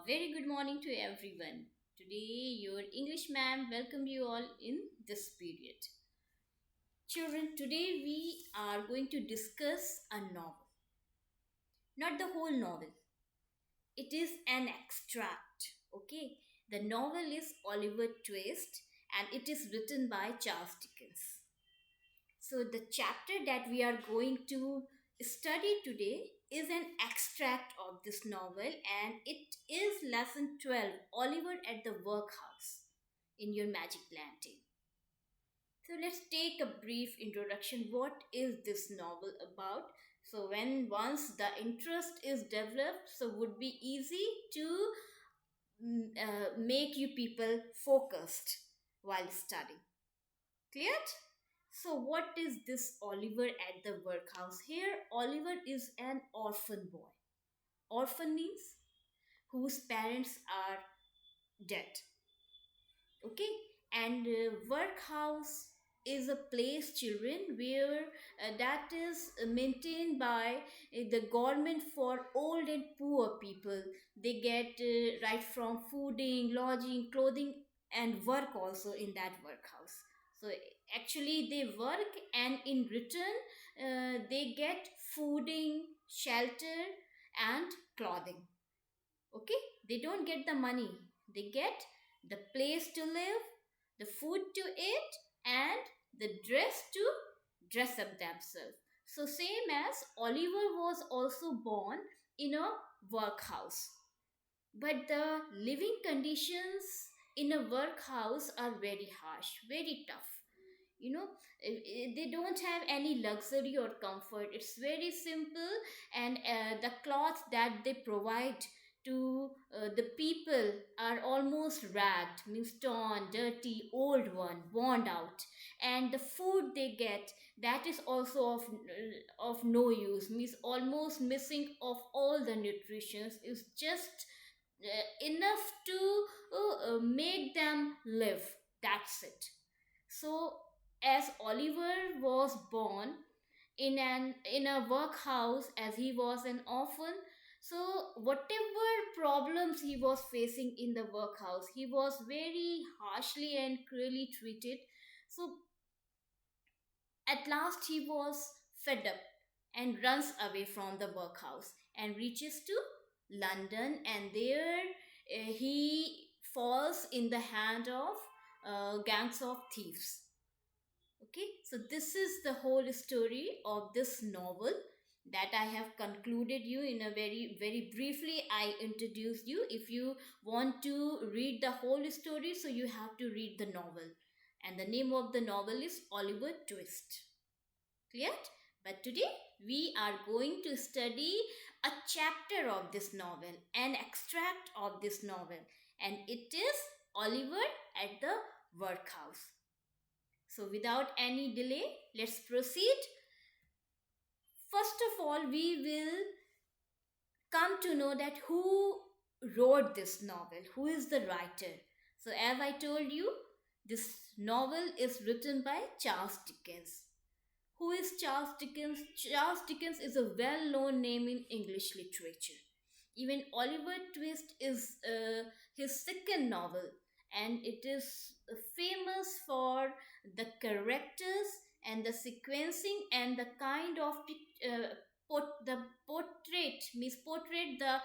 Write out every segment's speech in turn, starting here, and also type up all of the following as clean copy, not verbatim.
Very good morning to everyone. Today, your English ma'am welcome you all in this period. Children, today we are going to discuss a novel. Not the whole novel. It is an extract. Okay. The novel is Oliver Twist and it is written by Charles Dickens. So, the chapter that we are going to study today is an extract of this novel, and it is lesson 12, Oliver at the Workhouse, in your Magic Planting. So, let's take a brief introduction. What is this novel about? So, when once the interest is developed, so would be easy to make you people focused while studying. Cleared? So, what is this Oliver at the workhouse? Here, Oliver is an orphan boy. Orphan means whose parents are dead. Okay, and workhouse is a place, children, where that is maintained by the government for old and poor people. They get right from fooding, lodging, clothing, and work also in that workhouse. So actually they work, and in return they get fooding, shelter, and clothing. Okay, they don't get the money, they get the place to live, the food to eat, and the dress to dress up themselves. So same as Oliver was also born in a workhouse, but the living conditions in a workhouse are very harsh, very tough. you know they don't have any luxury or comfort. It's very simple, and the clothes that they provide to the people are almost ragged, means torn, dirty, old one, worn out. And the food they get, that is also of no use, means almost missing of all the nutritions, is just enough to make them live. That's it. So as Oliver was born in a workhouse, as he was an orphan, so whatever problems he was facing in the workhouse, he was very harshly and cruelly treated. So at last he was fed up and runs away from the workhouse and reaches to London, and there he falls in the hand of gangs of thieves. Okay, so this is the whole story of this novel that I have concluded you in a very briefly. I introduced you. If you want to read the whole story, so you have to read the novel, and the name of the novel is Oliver Twist. Clear? But today we are going to study a chapter of this novel, an extract of this novel, and it is Oliver at the Workhouse. So, without any delay, let's proceed. First of all, we will come to know that who wrote this novel, who is the writer. So, as I told you, this novel is written by Charles Dickens. Who is Charles Dickens? Charles Dickens is a well known name in English literature. Even Oliver Twist is his second novel, and it is famous for the characters and the sequencing and the kind of the portrait, means portrait, the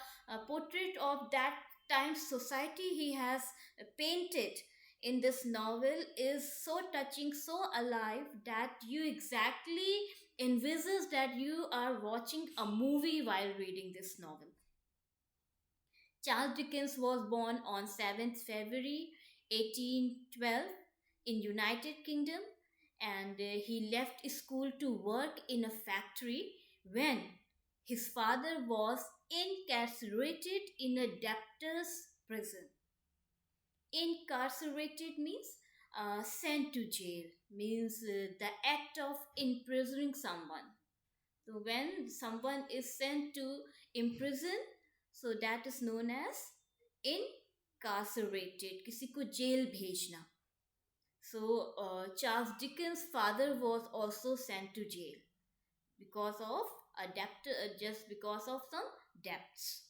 portrait of that time's society he has painted in this novel is so touching, so alive, that you exactly envisage that you are watching a movie while reading this novel. Charles Dickens was born on 7th February 1812 in United Kingdom, and he left school to work in a factory when his father was incarcerated in a debtor's prison. Incarcerated means sent to jail, means the act of imprisoning someone. So when someone is sent to imprison, so that is known as incarcerated, किसी को jail भेजना. So Charles Dickens' father was also sent to jail because of a debt, just because of some debts.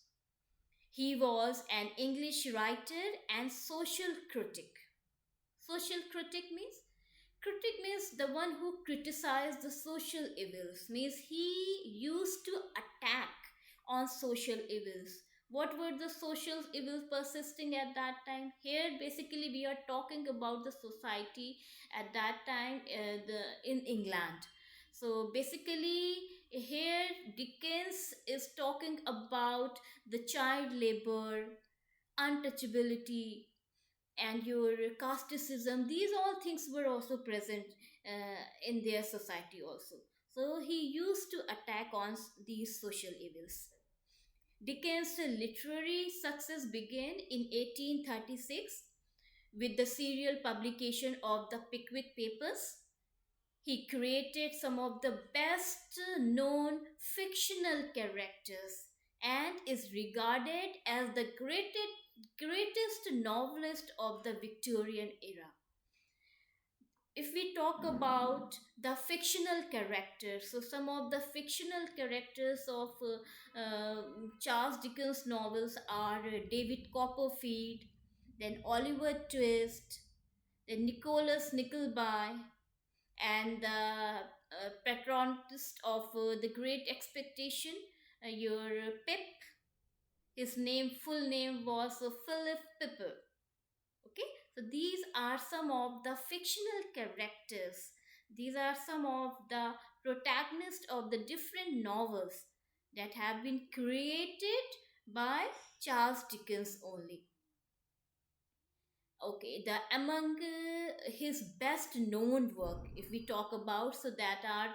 He was an English writer and social critic. Social critic means the one who criticized the social evils, means he used to attack on social evils. What were the social evils persisting at that time? Here basically we are talking about the society at that time, in England. So basically here Dickens is talking about the child labor, untouchability, and your casteism. These all things were also present in their society also. So he used to attack on these social evils. Dickens' literary success began in 1836 with the serial publication of the Pickwick Papers. He created some of the best known fictional characters and is regarded as the greatest novelist of the Victorian era. If we talk about the fictional characters, so some of the fictional characters of Charles Dickens novels are David Copperfield, then Oliver Twist, then Nicholas Nickleby, and the patronist of the Great Expectation, your Pip. His full name was Philip Pipper. Okay, so these are some of the fictional characters. These are some of the protagonists of the different novels that have been created by Charles Dickens only. Okay, the among his best known work, if we talk about, so that are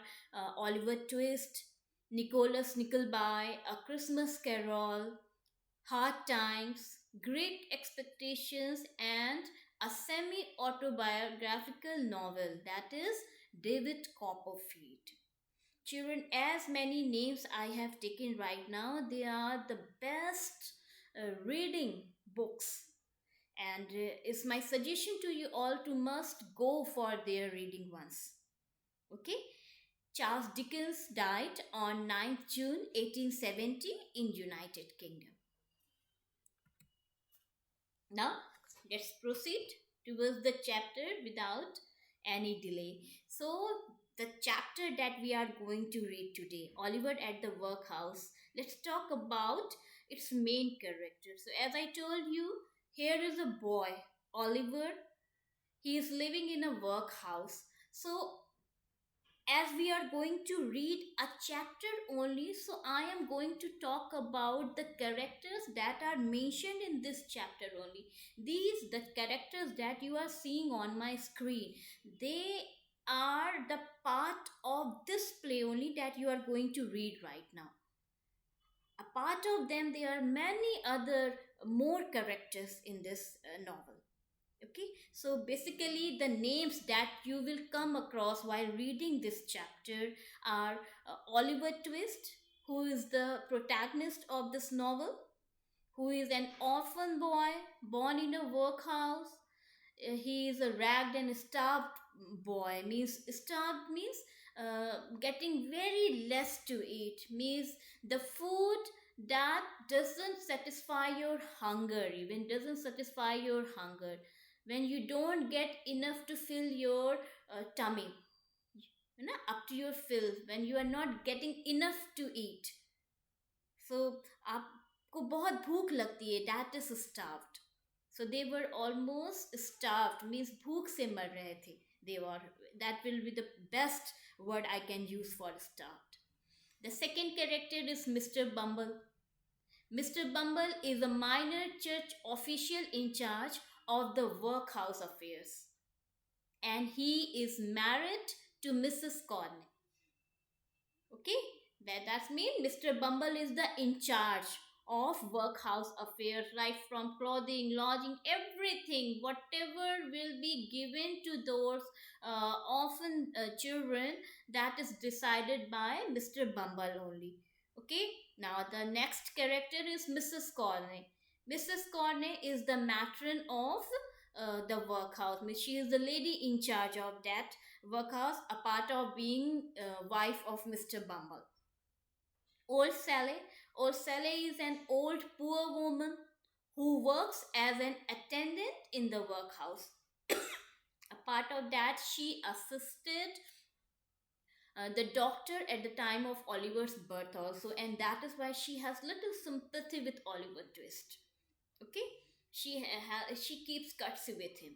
Oliver Twist, Nicholas Nickleby, A Christmas Carol, Hard Times, Great Expectations, and a semi autobiographical novel, that is David Copperfield. Children, as many names I have taken right now, they are the best reading books, and it's my suggestion to you all to must go for their reading once. Okay, Charles Dickens died on 9th June 1870 in United Kingdom. Now, let's proceed towards the chapter without any delay. So, the chapter that we are going to read today, Oliver at the Workhouse, let's talk about its main character. So, as I told you, here is a boy, Oliver. He is living in a workhouse. So, as we are going to read a chapter only, so I am going to talk about the characters that are mentioned in this chapter only. These, the characters that you are seeing on my screen, they are the part of this play only that you are going to read right now. A part of them, there are many other more characters in this novel. Okay, so basically the names that you will come across while reading this chapter are Oliver Twist, who is the protagonist of this novel, who is an orphan boy born in a workhouse. He is a ragged and starved boy. Means starved means getting very less to eat, means the food that doesn't satisfy your hunger, even doesn't satisfy your hunger, when you don't get enough to fill your tummy, up to your fill, when you are not getting enough to eat. So आपको बहुत भूख लगती है, that is starved. So they were almost starved, means भूख से मर रहे थे. They were, that will be the best word I can use for starved. The second character is Mr. Bumble. Mr. Bumble is a minor church official in charge of the workhouse affairs, and he is married to Mrs. Corney. Okay, that's mean Mr. Bumble is the in charge of workhouse affairs, right from clothing, lodging, everything, whatever will be given to those orphan children, that is decided by Mr. Bumble only. Okay, now the next character is Mrs. Corney. Mrs. Corney is the matron of the workhouse. She is the lady in charge of that workhouse, a part of being wife of Mr. Bumble. Old Sally. Or Sally is an old poor woman who works as an attendant in the workhouse. A part of that, she assisted the doctor at the time of Oliver's birth also, and that is why she has little sympathy with Oliver Twist. Okay, she keeps cutsy with him.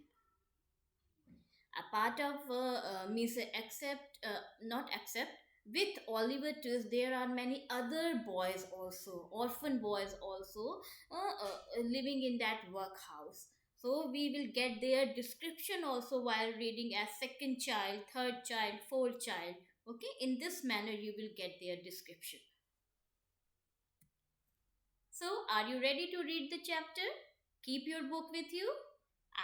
A part of means accept not accept with Oliver Twist. There are many other boys also, orphan boys also, living in that workhouse. So we will get their description also while reading as second child, third child, fourth child. Okay, in this manner you will get their description. So are you ready to read the chapter? Keep your book with you.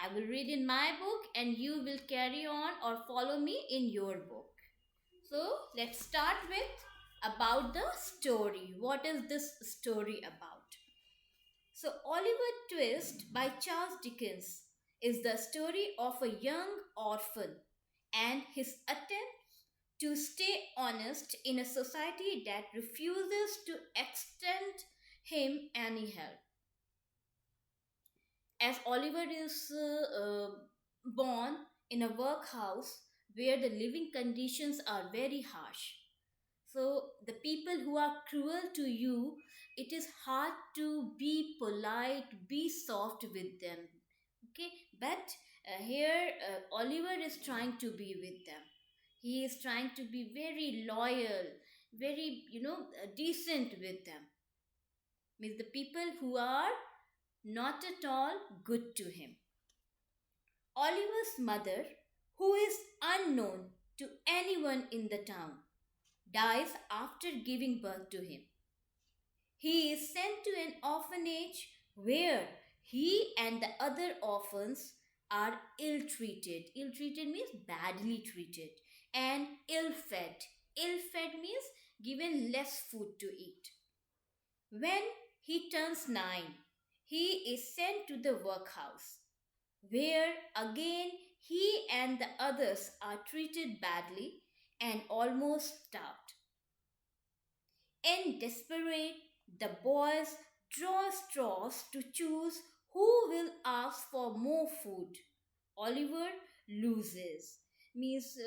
I will read in my book and you will carry on or follow me in your book. So let's start with about the story. What is this story about? So Oliver Twist by Charles Dickens is the story of a young orphan and his attempt to stay honest in a society that refuses to extend him any help. As Oliver is born in a workhouse where the living conditions are very harsh. So, the people who are cruel to you, it is hard to be polite, be soft with them. Okay, but here Oliver is trying to be with them. He is trying to be very loyal, very, decent with them. Means the people who are not at all good to him. Oliver's mother, who is unknown to anyone in the town, dies after giving birth to him. He is sent to an orphanage where he and the other orphans are ill treated. Ill treated means badly treated, and ill fed. Ill fed means given less food to eat. When he turns 9, he is sent to the workhouse, where again he and the others are treated badly and almost starved. In desperate, the boys draw straws to choose who will ask for more food. Oliver loses. Means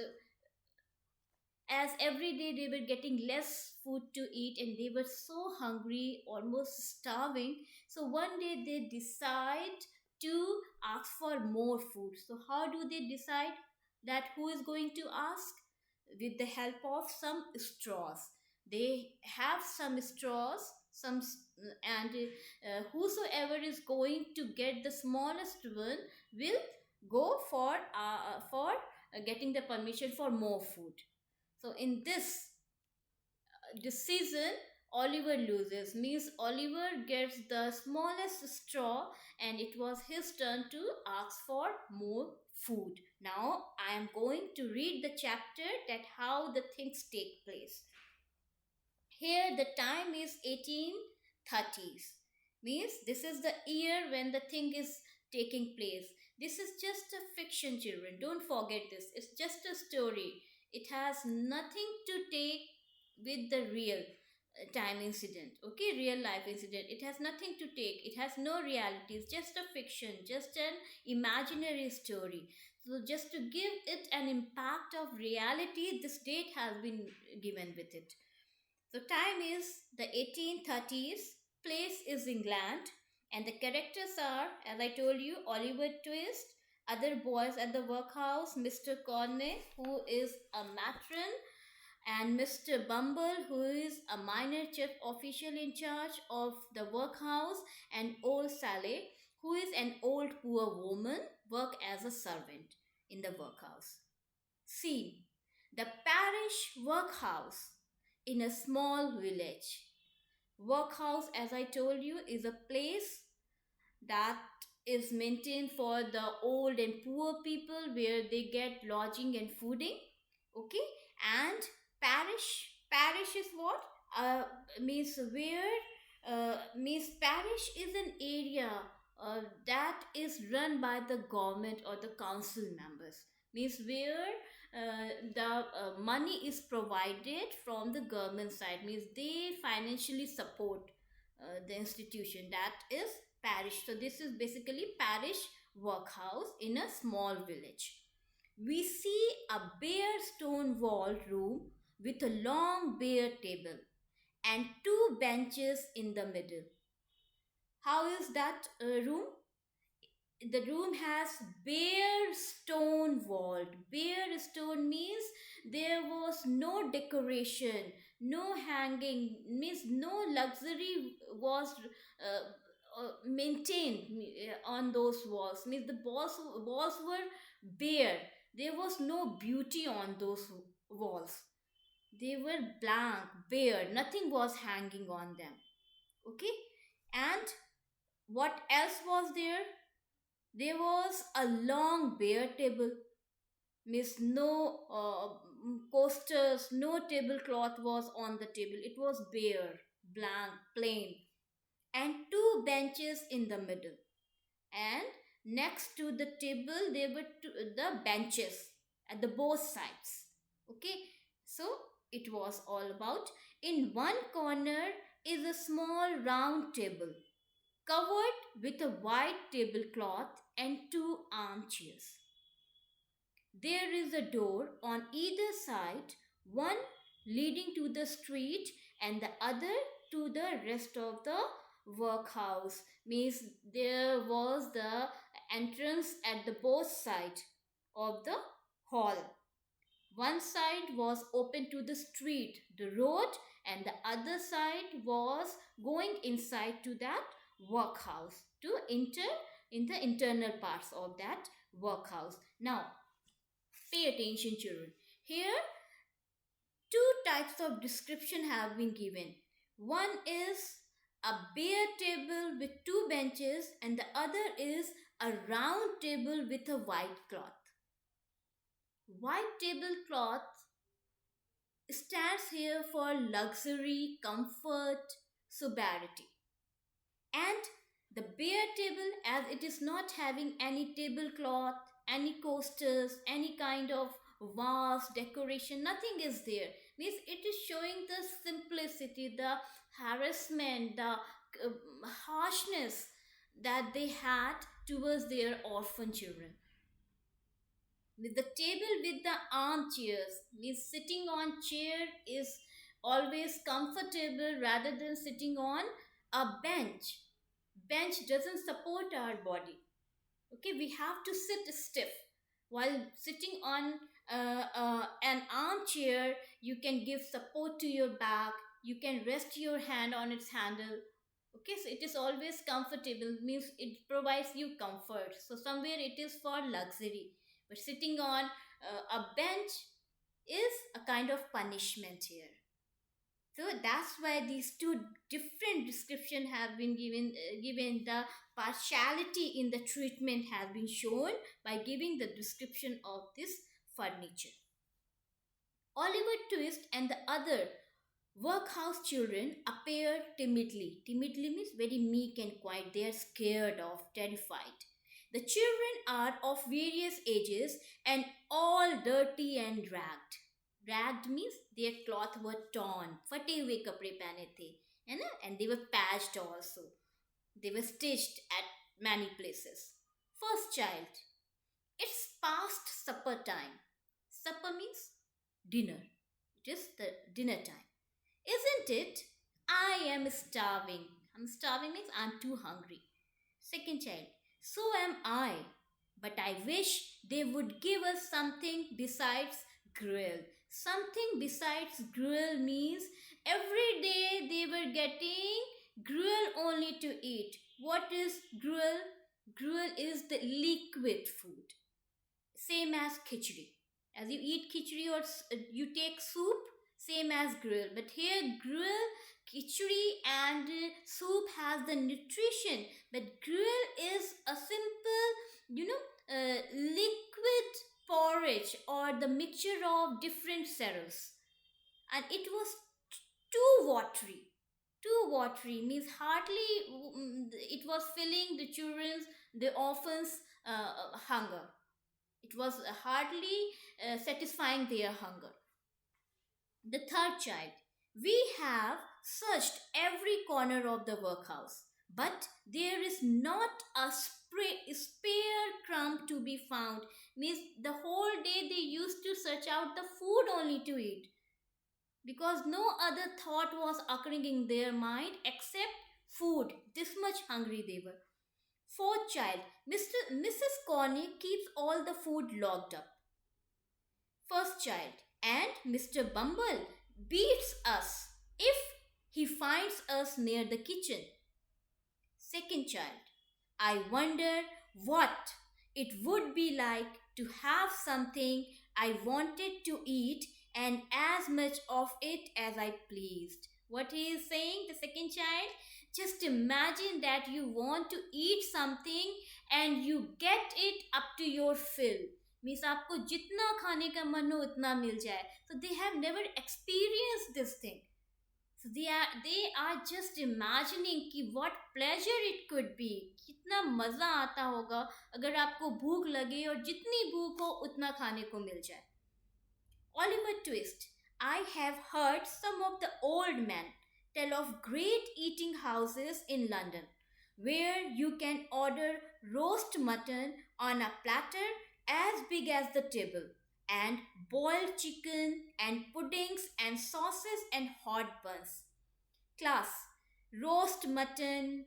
as every day they were getting less food to eat and they were so hungry, almost starving. So one day they decide to ask for more food. So how do they decide that who is going to ask? With the help of some straws. They have some straws, and whosoever is going to get the smallest one will go for getting the permission for more food. So in this season, Oliver loses. Means Oliver gets the smallest straw, and it was his turn to ask for more food. Now I am going to read the chapter that how the things take place. Here the time is 1830s. Means this is the year when the thing is taking place. This is just a fiction, children. Don't forget this. It's just a story. It has nothing to take with the real time incident. Okay, real life incident. It has nothing to take. It has no reality. It's just a fiction, just an imaginary story. So just to give it an impact of reality, this date has been given with it. So time is the 1830s, place is England, and the characters are, as I told you, Oliver Twist, other boys at the workhouse, Mr. Corney, who is a matron, and Mr. Bumble, who is a minor chief official in charge of the workhouse, and old Sally, who is an old poor woman, work as a servant in the workhouse. See, the parish workhouse in a small village. Workhouse, as I told you, is a place that is maintained for the old and poor people where they get lodging and fooding. Okay, and parish is what means where means parish is an area that is run by the government or the council members. Means where the money is provided from the government side. Means they financially support the institution, that is parish. So this is basically parish workhouse in a small village. We see a bare stone walled room with a long bare table and two benches in the middle. How is that room? The room has bare stone walled. Bare stone means there was no decoration, no hanging, means no luxury was maintained on those walls. Means the walls were bare. There was no beauty on those walls. They were blank, bare. Nothing was hanging on them. Okay, and what else was there? There was a long bare table, means no coasters, no tablecloth was on the table. It was bare, blank, plain, and two benches in the middle. And next to the table, there were the benches at the both sides. Okay, so it was all about. In one corner is a small round table covered with a white tablecloth and two armchairs. There is a door on either side, one leading to the street and the other to the rest of the workhouse. Means there was the entrance at the both sides of the hall. One side was open to the street, the road, and the other side was going inside to that workhouse to enter in the internal parts of that workhouse. Now, pay attention, children. Here, two types of description have been given. One is a bare table with two benches, and the other is a round table with a white cloth. White tablecloth stands here for luxury, comfort, sobriety. And the bare table, as it is not having any tablecloth, any coasters, any kind of vase, decoration, nothing is there. Means it is showing the simplicity, the harassment, the harshness that they had towards their orphan children. With the table with the armchairs, means sitting on chair is always comfortable rather than sitting on a bench. Bench doesn't support our body. Okay, we have to sit stiff. While sitting on an armchair, you can give support to your back, you can rest your hand on its handle. Okay, so it is always comfortable, means it provides you comfort. So somewhere it is for luxury, but sitting on a bench is a kind of punishment here. So that's why these two different description have been given. The partiality in the treatment has been shown by giving the description of this furniture. Oliver Twist and the other workhouse children appear timidly. Timidly means very meek and quiet. They are scared of, terrified. The children are of various ages and all dirty and ragged. Ragged means their cloth were torn, फटे हुए कपड़े पहने थे, है ना? And they were patched also. They were stitched at many places. First child, it's past supper time. Supper means dinner. It is the dinner time. Isn't it? I am starving. I'm starving means I'm too hungry. Second child, so am I. But I wish they would give us something besides grill. Something besides grill means every day they were getting grill only to eat. What is grill? Grill is the liquid food. Same as khichdi. As you eat khichdi or you take soup, same as grill. But here grill, khichdi and soup has the nutrition. But grill is a simple, liquid porridge or the mixture of different cereals, and it was too watery. Too watery means hardly it was filling the children's, the orphans hunger. It was hardly satisfying their hunger. The third child, we have searched every corner of the workhouse, but there is not a spare crumb to be found. Means the whole day they used to search out the food only to eat, because no other thought was occurring in their mind except food. This much hungry they were. Fourth child, Mrs. Corney keeps all the food locked up. First child, and Mr. Bumble beats us if he finds us near the kitchen. Second child, I wonder what it would be like to have something I wanted to eat and as much of it as I pleased. What he is saying, the second child, just imagine that you want to eat something and you get it up to your fill. Means आपको जितना खाने का मन हो उतना मिल जाए. So they have never experienced this thing. So they are just imagining कि what pleasure it could be. कितना मजा आता होगा अगर आपको भूख लगे और जितनी भूख हो उतना खाने को मिल जाए. Oliver Twist. I have heard some of the old men tell of great eating houses in London where you can order roast mutton on a platter as big as the table, and boiled chicken and puddings and sauces and hot buns. Class, roast mutton,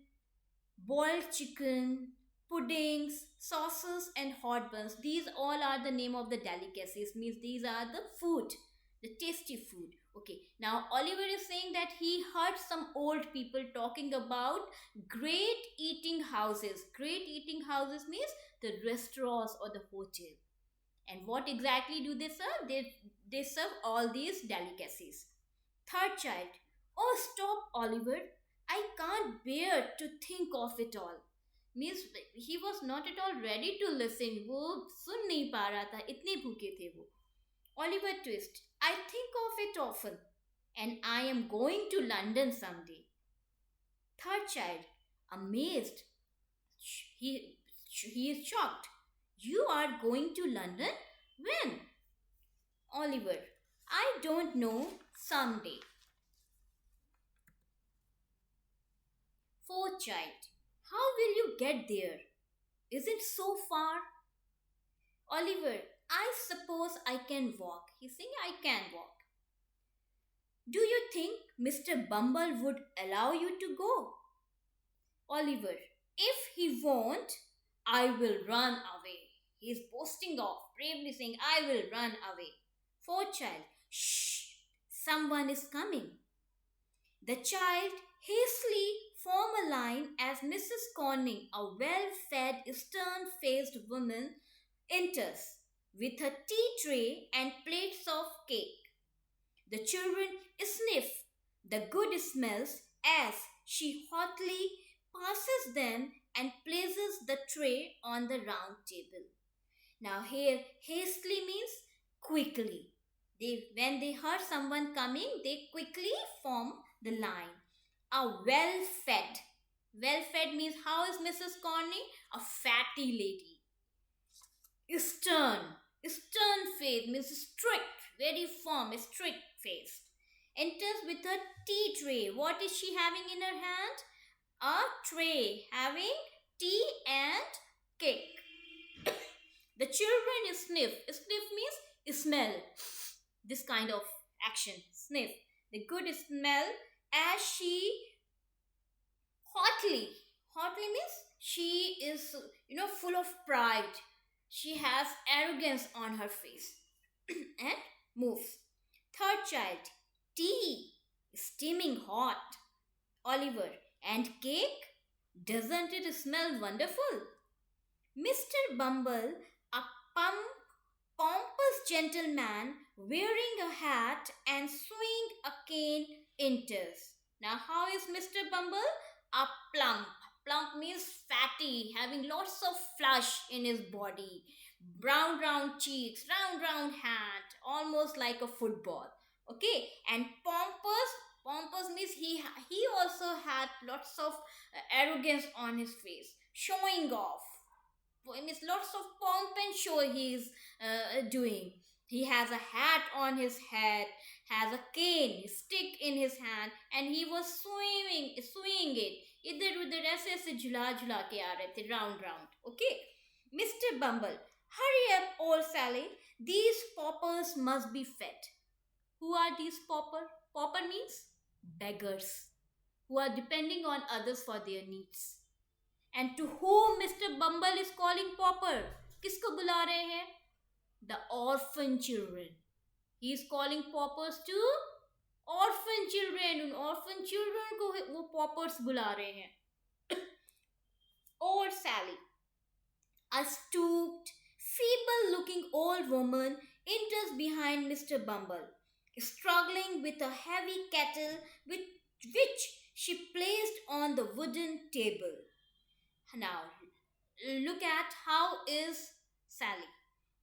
boiled chicken, puddings, sauces, and hot buns. These all are the name of the delicacies. Means these are the food, the tasty food. Okay, now Oliver is saying that he heard some old people talking about great eating houses. Great eating houses means the restaurants or the hotel. And what exactly do they serve? They serve all these delicacies. Third child. Oh, stop, Oliver. I can't bear to think of it all. Means he was not at all ready to listen. वो सुन नहीं पा रहा था, इतने भूखे थे वो. Oliver Twist. I think of it often, and I am going to London someday. Third child. Amazed. He is shocked. You are going to London? When? Oliver. I don't know. Someday. Fourth child. How will you get there? Is it so far? Oliver. I suppose I can walk. He's saying I can walk. Do you think Mr. Bumble would allow you to go? Oliver. If he won't, I will run away. He is boasting off, bravely saying, I will run away. Fourth child. Shh! Someone is coming. The child hastily form a line as Mrs. Corning, a well-fed, stern-faced woman, enters with a tea tray and plates of cake. The children sniff the good smells as she hotly passes them and places the tray on the round table. Now here, hastily means quickly. When they heard someone coming, they quickly form the line. A well-fed. Well-fed means how is Mrs. Corning? A fatty lady. Stern. Stern-faced means strict, very firm, strict-faced. Enters with a tea tray. What is she having in her hand? A tray having tea and cake. The children sniff. Sniff means smell. This kind of action. Sniff. The good smell as she hotly. Hotly means she is, full of pride. She has arrogance on her face and moves. Third child. Tea. Steaming hot. Oliver. And cake? Doesn't it smell wonderful? Mr. Bumble, a pompous gentleman wearing a hat and swinging a cane, enters. Now, how is Mr. Bumble? A plump. Plump means fatty, having lots of flush in his body. Brown, round cheeks, round hat, almost like a football. Okay, and pompous. Pompous means he also had lots of arrogance on his face, showing off. It means lots of pomp and show he is doing. He has a hat on his head, has a cane, stick in his hand, and he was swinging it. इधर उधर ऐसे ऐसे झुला झुला के आ रहे थे round round. Okay, Mr. Bumble, hurry up, old Sally. These paupers must be fed. Who are these pauper? Pauper means beggars who are depending on others for their needs. And to whom Mr. Bumble is calling pauper? किसको बुला रहे हैं? The orphan children. He is calling paupers to orphan children. उन orphan children को वो paupers बुला रहे हैं. Old Sally, a stooped, feeble-looking old woman, enters behind Mr. Bumble, struggling with a heavy kettle which she placed on the wooden table. Now, look at how is Sally.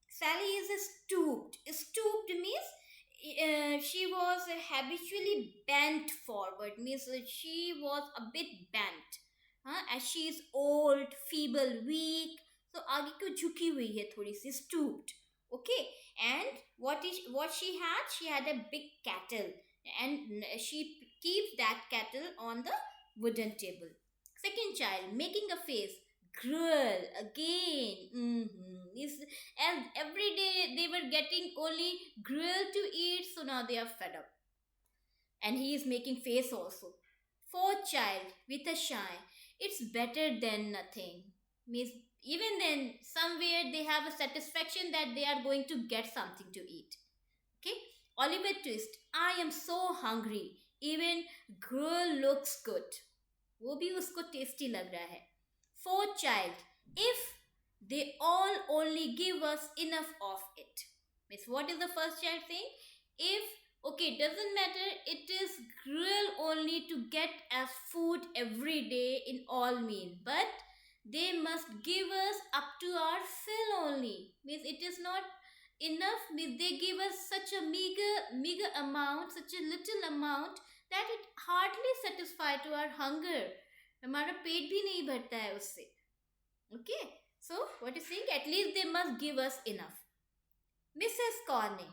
Sally is stooped. Stooped means she was habitually bent forward. Means she was a bit bent. As she is old, feeble, weak. So आगे को झुकी हुई है थोड़ी सी stooped. Okay. And what she had? She had a big kettle. And she keeps that kettle on the wooden table. Second child making a face. Gruel again. And every day they were getting only gruel to eat, so now they are fed up. And he is making face also. Fourth child with a shy. It's better than nothing. Means even then, somewhere they have a satisfaction that they are going to get something to eat. Okay. Oliver Twist. I am so hungry. Even gruel looks good. वो भी उसको tasty लग रहा है. Fourth child, if they all only give us enough of it. Means what is the first child saying? If, okay, doesn't matter, it is gruel only to get as food every day in all meal. But they must give us up to our fill only. Means it is not enough. Means they give us such a meager amount, such a little amount that it hardly satisfies to our hunger. हमारा पेट भी नहीं भरता है उससे. Okay, so what is saying? At least they must give us enough. Mrs. Corney,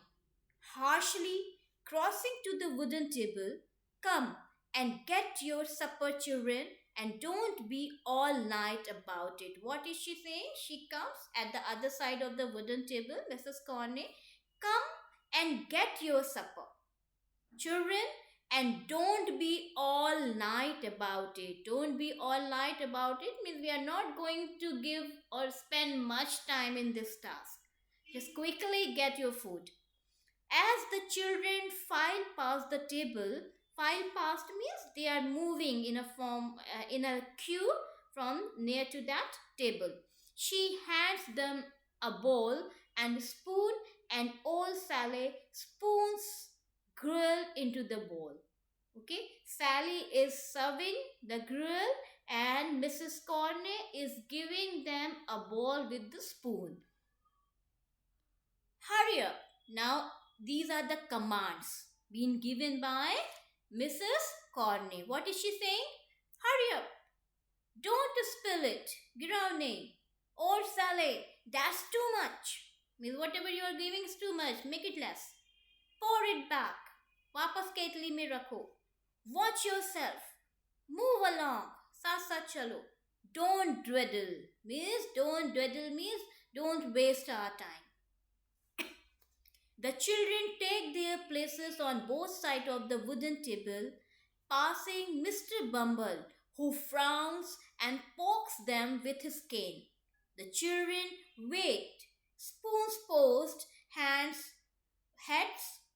harshly crossing to the wooden table, come and get your supper, children, and don't be all night about it. What is she saying? She comes at the other side of the wooden table. Mrs. Corney, come and get your supper, children, and don't be all night about it. Don't be all night about it means we are not going to give or spend much time in this task. Just quickly get your food. As the children file past the table, file past means they are moving in a form, in a queue from near to that table. She hands them a bowl and spoon, and old Sally spoons gruel into the bowl. Okay, Sally is serving the gruel and Mrs. Corney is giving them a bowl with the spoon. Hurry up. Now these are the commands being given by Mrs. Corney. What is she saying? Hurry up. Don't spill it. गिराओ नहीं. Old Sally, that's too much. Means whatever you are giving is too much. Make it less. Pour it back. वापस केतली में रखो. Watch yourself. Move along. साथ साथ चलो. Don't dawdle. Means don't waste our time. The children take their places on both sides of the wooden table, passing Mr. Bumble, who frowns and pokes them with his cane. The children wait. Spoons post, heads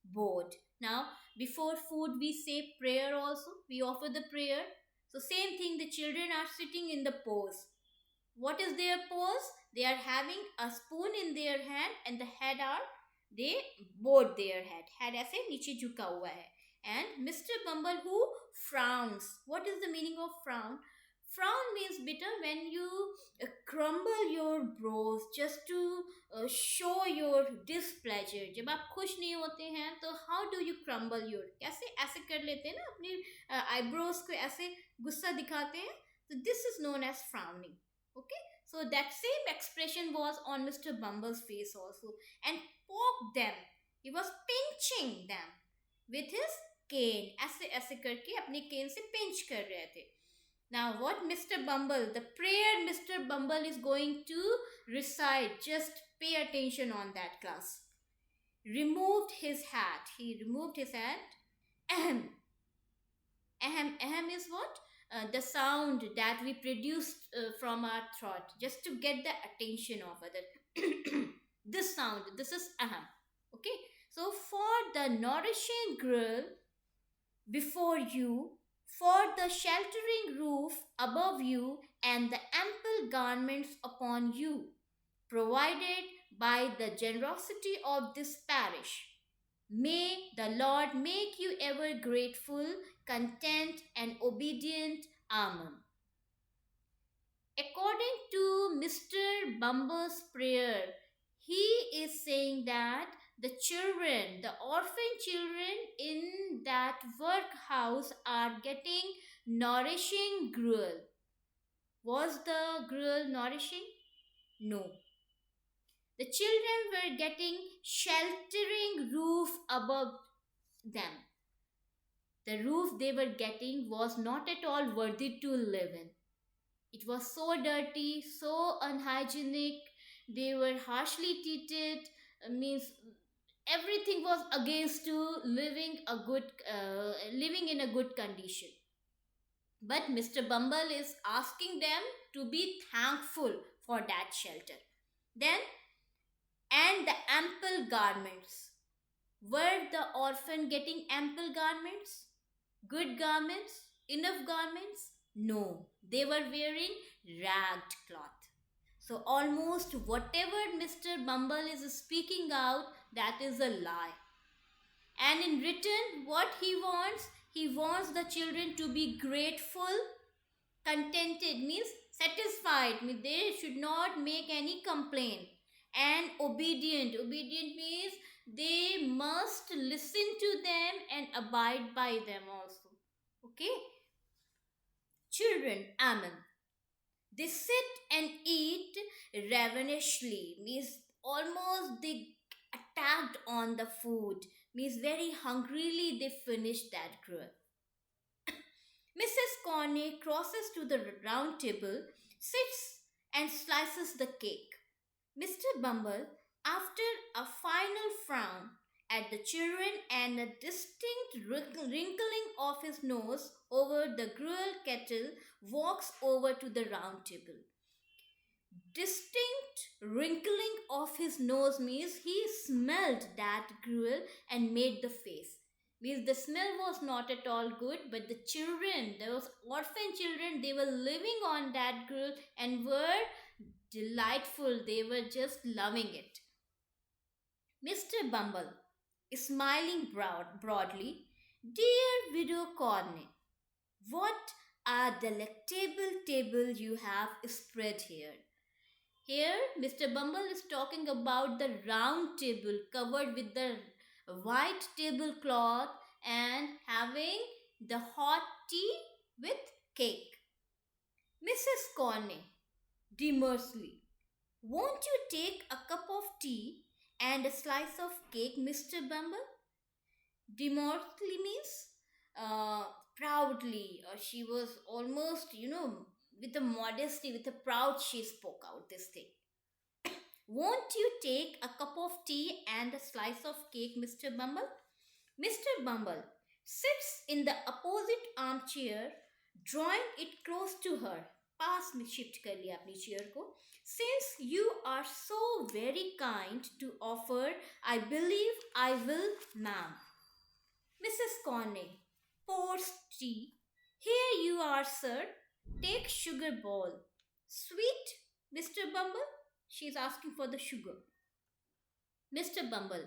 bowed. Now, before food, we say prayer also. We offer the prayer. So, same thing, the children are sitting in the pose. What is their pose? They are having a spoon in their hand and the head are, they bowed their head. Head ऐसे नीचे झुका हुआ है. And Mr. Bumble who frowns. What is the meaning of frown? Frown means bitter when you crumble your brows just to show your displeasure. जब आप खुश नहीं होते हैं तो how do you crumble your, कैसे ऐसे कर लेते हैं ना अपनी eyebrows को ऐसे गुस्सा दिखाते हैं. So this is known as frowning. Okay, So that same expression was on Mr. Bumble's face also, and poked them. He was pinching them with his cane. ऐसे ऐसे करके अपने cane से pinch कर रहे थे. Now what Mr. Bumble, the prayer Mr. Bumble is going to recite, just pay attention on that, class. Removed his hat. He removed his hat. Ahem. Ahem. Ahem is what? The sound that we produce from our throat, just to get the attention of other. This sound, this is ahem. Okay. So for the nourishing grill before you, for the sheltering roof above you, and the ample garments upon you, provided by the generosity of this parish. May the Lord make you ever grateful, content, and obedient. Amen. According to Mr. Bumble's prayer, he is saying that the children, the orphan children in that workhouse are getting nourishing gruel. Was the gruel nourishing? No. The children were getting sheltering roof above them. The roof they were getting was not at all worthy to live in. It was so dirty, so unhygienic. They were harshly treated. Means everything was against to living in a good condition. But Mr. Bumble is asking them to be thankful for that shelter. Then, and the ample garments. Were the orphan getting ample garments? Good garments? Enough garments? No, they were wearing ragged cloth. So almost whatever Mr. Bumble is speaking out, that is a lie. And in return, what he wants the children to be grateful, contented, means satisfied, means they should not make any complaint, and obedient. Obedient means they must listen to them and abide by them also. Okay? Children, amen. They sit and eat ravenously, means almost they attacked on the food, means very hungrily they finished that gruel. Mrs. Corney crosses to the round table, sits and slices the cake. Mr. Bumble, after a final frown at the children and a distinct wrinkling of his nose over the gruel kettle, walks over to the round table. Distinct wrinkling of his nose means he smelled that gruel and made the face. Means the smell was not at all good, but the children, those orphan children, they were living on that gruel and were delightful. They were just loving it. Mr. Bumble, smiling broadly, dear Widow Corney, what a delectable table you have spread here. Here, Mr. Bumble is talking about the round table covered with the white tablecloth and having the hot tea with cake. Mrs. Corney, demurely, won't you take a cup of tea and a slice of cake, Mr. Bumble? Demurely means proudly, or she was almost, with a modesty, with a proud, she spoke out this thing. Won't you take a cup of tea and a slice of cake, Mr. Bumble? Mr. Bumble sits in the opposite armchair, drawing it close to her. पास में shift कर लिया अपनी chair को. Since you are so very kind to offer, I believe I will, ma'am. Mrs. Corney pours tea. Here you are, sir. Take sugar bowl. Sweet, Mr. Bumble? She is asking for the sugar. Mr. Bumble,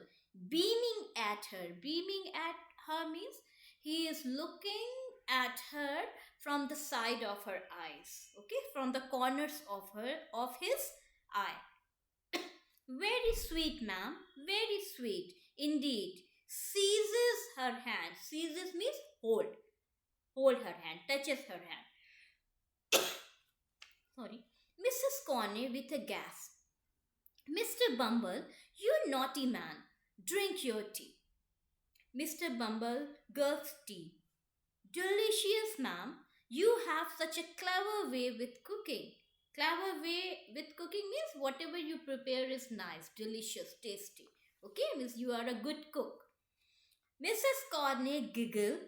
beaming at her. Beaming at her means he is looking at her from the side of her eyes. Okay, from the corners of his eye. Very sweet, ma'am. Very sweet. Indeed. Seizes her hand. Seizes means hold. Hold her hand. Touches her hand. Sorry. Mrs. Corney with a gasp. Mr. Bumble, you naughty man, drink your tea. Mr. Bumble gulps tea. Delicious, ma'am. You have such a clever way with cooking. Clever way with cooking means whatever you prepare is nice, delicious, tasty. Okay, means you are a good cook. Mrs. Corney giggles,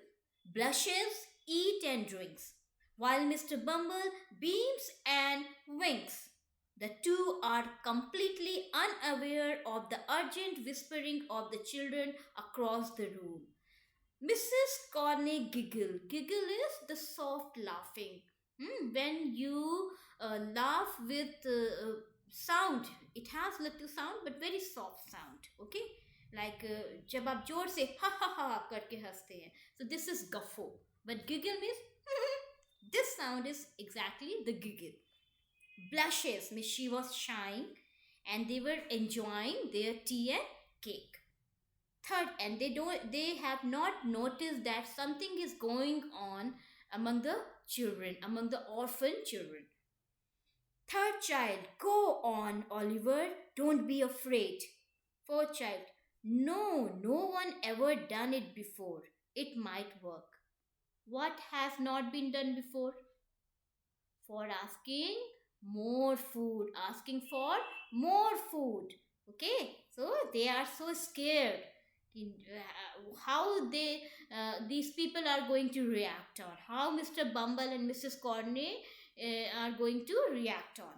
blushes, eats and drinks, while Mr. Bumble beams and winks. The two are completely unaware of the urgent whispering of the children across the room. Mrs. Corney giggle. Giggle is the soft laughing. When you laugh with sound, it has little sound but very soft sound. Okay, like जब आप जोर से ha ha ha करके हंसते हैं. So this is guffaw. But giggle means this sound is exactly the giggle. Blushes means she was shying, and they were enjoying their tea and cake. Third, and they have not noticed that something is going on among the children, among the orphan children. Third child, go on, Oliver, don't be afraid. Fourth child, no one ever done it before. It might work. What has not been done before? For asking more food, asking for more food. Okay, so they are so scared how these people are going to react on, how Mr. Bumble and Mrs. Corney are going to react on.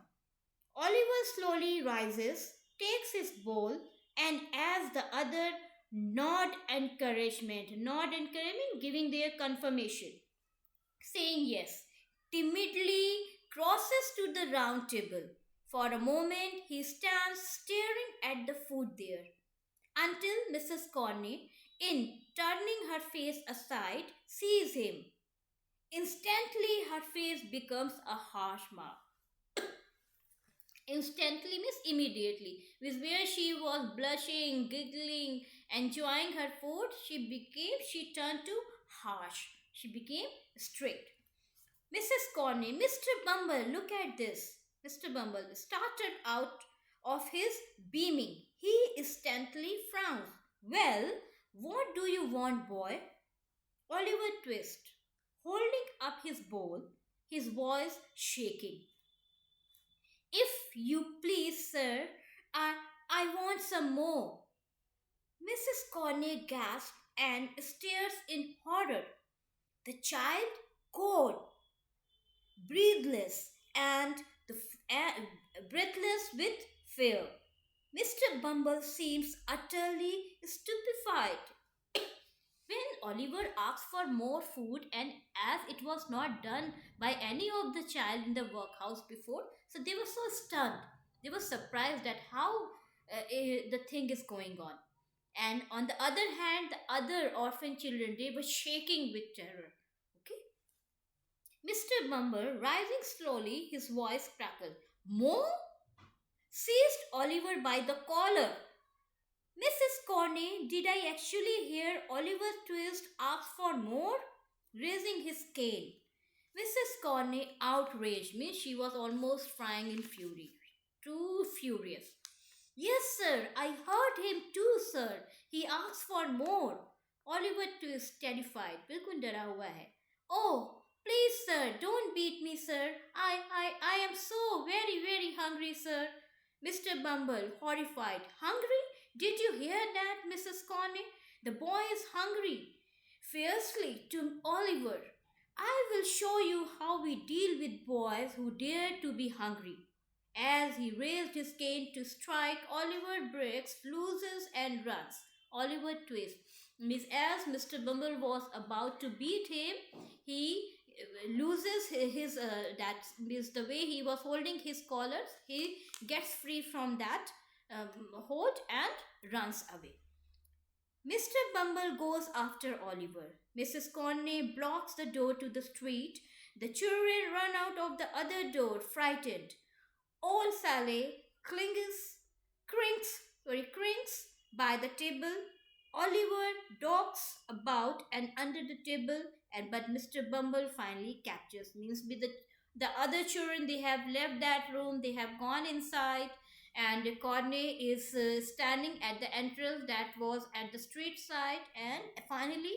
Oliver slowly rises, takes his bowl, and as the other nod encouragement, giving their confirmation, saying yes, timidly crosses to the round table. For a moment, he stands staring at the food there until Mrs. Corney, in turning her face aside, sees him. Instantly, her face becomes a harsh mark. Instantly means immediately. With where she was blushing, giggling, enjoying her food, she turned to harsh. She became strict. Mrs. Corney, Mr. Bumble, look at this. Mr. Bumble started out of his beaming. He instantly frowns. Well, what do you want, boy? Oliver Twist, holding up his bowl, his voice shaking. If you please, sir, I want some more. Mrs. Corney gasps and stares in horror. The child, cold, breathless, and breathless with fear. Mr. Bumble seems utterly stupefied. When Oliver asked for more food, and as it was not done by any of the child in the workhouse before, so they were so stunned. They were surprised at how the thing is going on. And on the other hand, the other orphan children, they were shaking with terror. Okay, Mr. Bumble, rising slowly, his voice crackled. More? Seized Oliver by the collar. Mrs. Corney, did I actually hear Oliver Twist ask for more? Raising his cane. Mrs. Corney, outraged, means she was almost frying in fury. Too furious. Yes, sir, I heard him too, sir. He asked for more. Oliver Twist, terrified. बिल्कुल डरा हुआ है. Oh, please, sir, don't beat me, sir. I am so very hungry, sir. Mr. Bumble, horrified. Hungry? Did you hear that, Mrs. Corney? The boy is hungry. Fiercely to Oliver. I will show you how we deal with boys who dare to be hungry. As he raised his cane to strike, Oliver breaks, loses, and runs. Oliver twists. Miss as Mr. Bumble was about to beat him, he loses his that means the way he was holding his collars. He gets free from that hold and runs away. Mr. Bumble goes after Oliver. Mrs. Corney blocks the door to the street. The children run out of the other door, frightened. Old Sally crinks by the table. Oliver docks about and under the table, but Mr. Bumble finally captures. Means with the The other children, they have left that room, they have gone inside, and Corney is standing at the entrance that was at the street side, and finally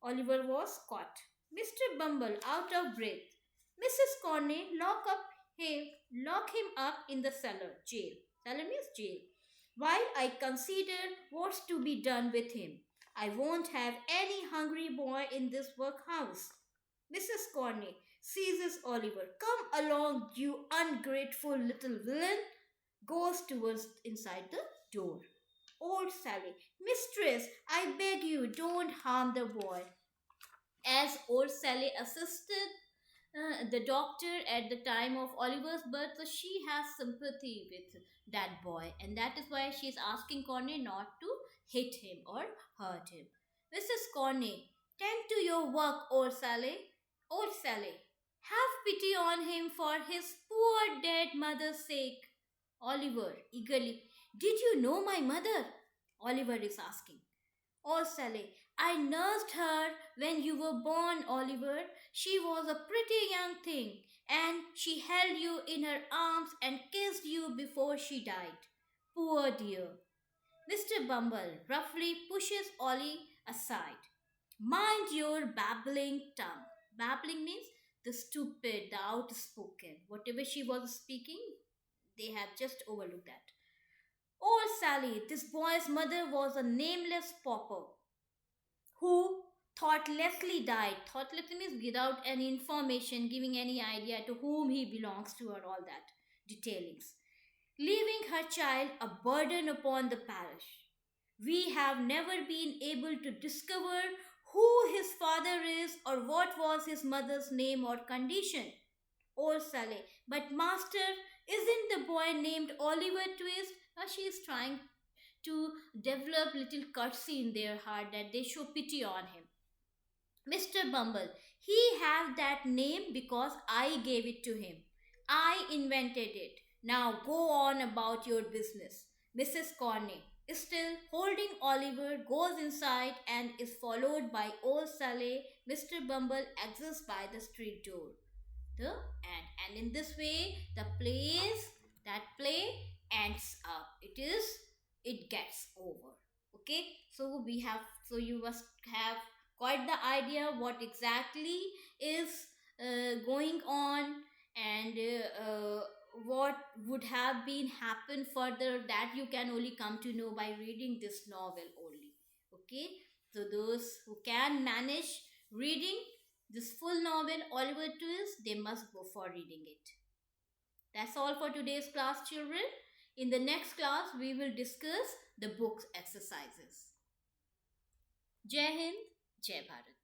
Oliver was caught. Mr. Bumble, out of breath. Mrs. Corney, him, lock him up in the cellar, jail. Cellar means jail. While I consider what's to be done with him. I won't have any hungry boy in this workhouse. Mrs. Corney seizes Oliver. Come along, you ungrateful little villain. Goes towards inside the door. Old Sally, Mistress, I beg you, don't harm the boy. As old Sally assisted the doctor at the time of Oliver's birth, so she has sympathy with that boy, and that is why she is asking Corney not to hit him or hurt him. Mrs. Corney, tend to your work, old Sally. Old Sally, have pity on him for his poor dead mother's sake. Oliver, eagerly, did you know my mother? Oliver is asking. Oh, Sally, I nursed her when you were born, Oliver. She was a pretty young thing, and she held you in her arms and kissed you before she died. Poor dear. Mr. Bumble roughly pushes Ollie aside. Mind your babbling tongue. Babbling means the stupid, the outspoken. Whatever she was speaking, they have just overlooked that. Oh, Sally, this boy's mother was a nameless pauper who thoughtlessly died. Thoughtlessly means without any information, giving any idea to whom he belongs to, or all that detailings, leaving her child a burden upon the parish. We have never been able to discover who his father is or what was his mother's name or condition. Old Sally, but master, isn't the boy named Oliver Twist? She is trying to develop little courtesy in their heart that they show pity on him. Mr. Bumble, he have that name because I gave it to him. I invented it. Now go on about your business. Mrs. Corney, still holding Oliver, goes inside and is followed by old Sally. Mr. Bumble exits by the street door. The end. And in this way, that play ends up. It gets over. Okay, so you must have quite the idea what exactly is going on, and what would have been happen further, that you can only come to know by reading this novel only. Okay, so those who can manage reading this full novel Oliver Twist, they must go for reading it. That's all for today's class, children. In the next class, we will discuss the book's exercises. Jai Hind, Jai Bharat.